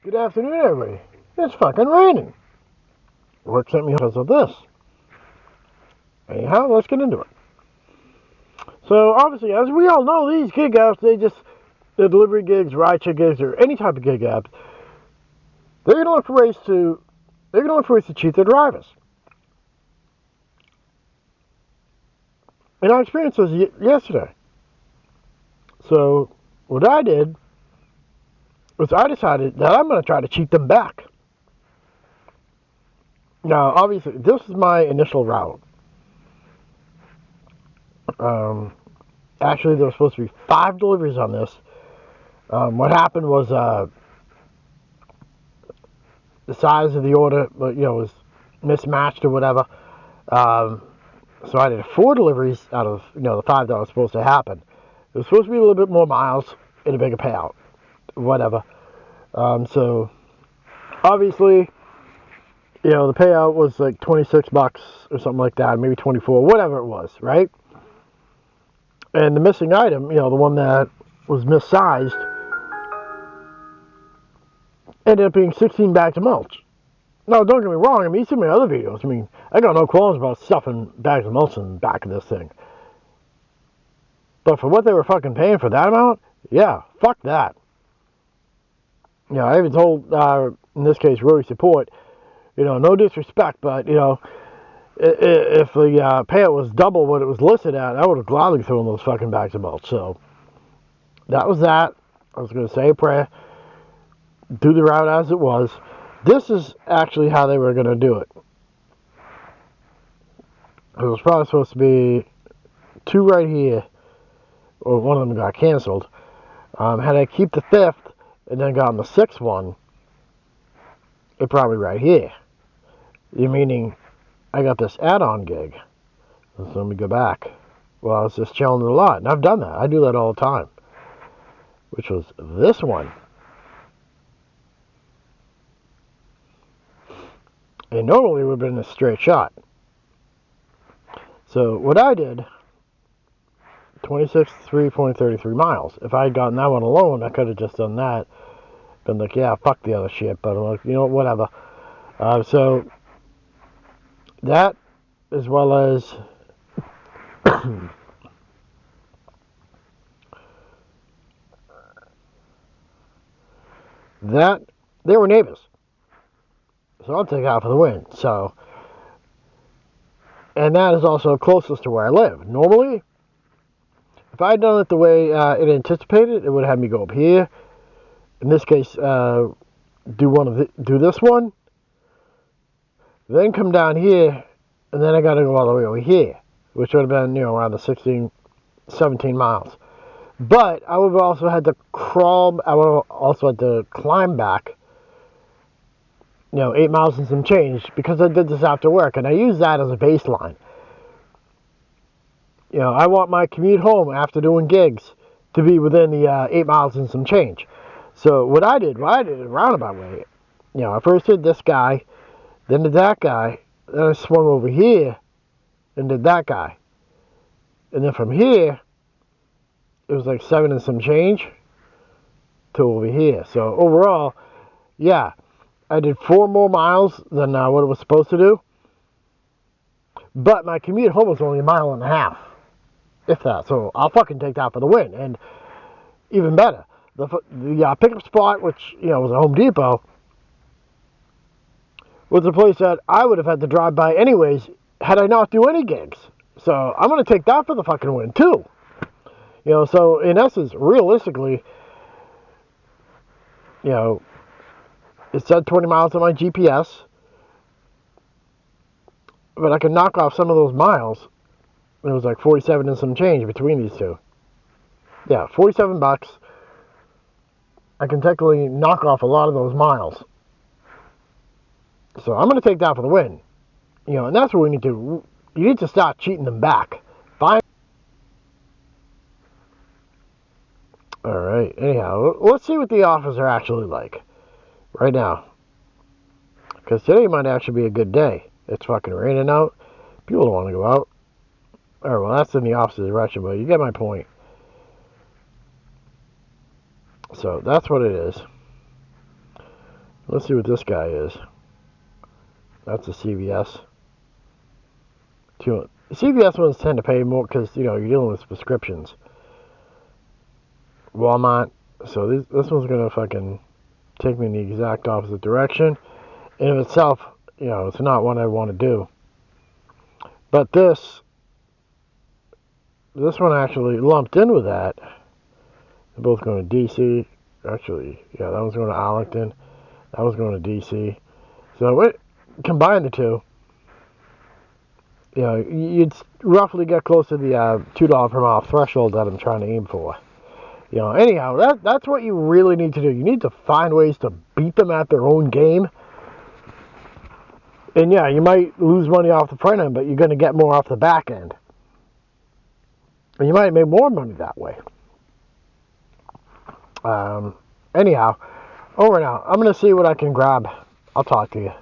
Good afternoon, everybody. It's fucking raining. Work sent me because of this. Anyhow, let's get into it. So, obviously, as we all know, these gig apps, the delivery gigs, rideshare gigs, or any type of gig apps, they're going to look for ways to cheat their drivers. And I experienced this yesterday. So, what I did was I decided that I'm going to try to cheat them back. Now, obviously, this is my initial route. Actually, there was supposed to be 5 deliveries on this. What happened was the size of the order, was mismatched or whatever. So I did 4 deliveries out of the 5 that was supposed to happen. It was supposed to be a little bit more miles and a bigger payout, whatever. So obviously, the payout was like $26 or something like that, maybe 24, whatever it was, right? And the missing item, the one that was missized, ended up being 16 bags of mulch. Now, don't get me wrong, you see my other videos. I got no qualms about stuffing bags of mulch in the back of this thing. But for what they were fucking paying for that amount, yeah, fuck that. I even told, in this case, Roadie Support, no disrespect, but, if the payout was double what it was listed at, I would have gladly thrown those fucking bags of mulch. So, that was that. I was going to say a prayer, do the route as it was. This is actually how they were going to do it. It was probably supposed to be 2 right here, or one of them got canceled. Had I keep the 5th and then gotten the 6th one, it probably right here. Meaning, I got this add-on gig. So let me go back. Well, I was just chilling a lot, and I've done that. I do that all the time. Which was this one. And normally it would have been a straight shot. So what I did, 26.33 miles. If I had gotten that one alone, I could have just done that. Been like, yeah, fuck the other shit. But I'm like, whatever. So that, as well as that, they were neighbors. So I'll take out for the win. So, and that is also closest to where I live. Normally, if I had done it the way it anticipated, it would have had me go up here. In this case, do this one, then come down here, and then I got to go all the way over here, which would have been around the 16, 17 miles. But I would have also had to crawl. I would have also had to climb back. 8 miles and some change, because I did this after work, and I use that as a baseline. I want my commute home after doing gigs to be within the 8 miles and some change. So what I did a roundabout way. I first did this guy, then did that guy, then I swung over here and did that guy. And then from here, it was like 7 and some change to over here. So overall, yeah, I did 4 more miles than what it was supposed to do. But my commute home was only 1.5 miles, if that. So I'll fucking take that for the win. And even better, the pickup spot, which was a Home Depot, was a place that I would have had to drive by anyways had I not do any gigs. So I'm going to take that for the fucking win too. So in essence, realistically, it said 20 miles on my GPS, but I could knock off some of those miles. It was like 47 and some change between these two. Yeah, $47. I can technically knock off a lot of those miles. So I'm going to take that for the win. And that's what we need to. You need to start cheating them back. Fine. Alright, anyhow, let's see what the offers are actually like right now. Because today might actually be a good day. It's fucking raining out. People don't want to go out. Alright, well, that's in the opposite direction, but you get my point. So, that's what it is. Let's see what this guy is. That's a CVS. CVS ones tend to pay more because, you know, you're dealing with prescriptions. Walmart. So this one's going to fucking take me in the exact opposite direction. In itself, you know, it's not what I want to do. But this one actually lumped in with that. They're both going to DC. Actually, yeah, that one's going to Arlington. That one's going to DC. So combine the two, you know, you'd roughly get close to the $2 per mile threshold that I'm trying to aim for. You know, anyhow, that's what you really need to do. You need to find ways to beat them at their own game. And yeah, you might lose money off the front end, but you're going to get more off the back end. And you might make more money that way. Anyhow, over now. I'm going to see what I can grab. I'll talk to you.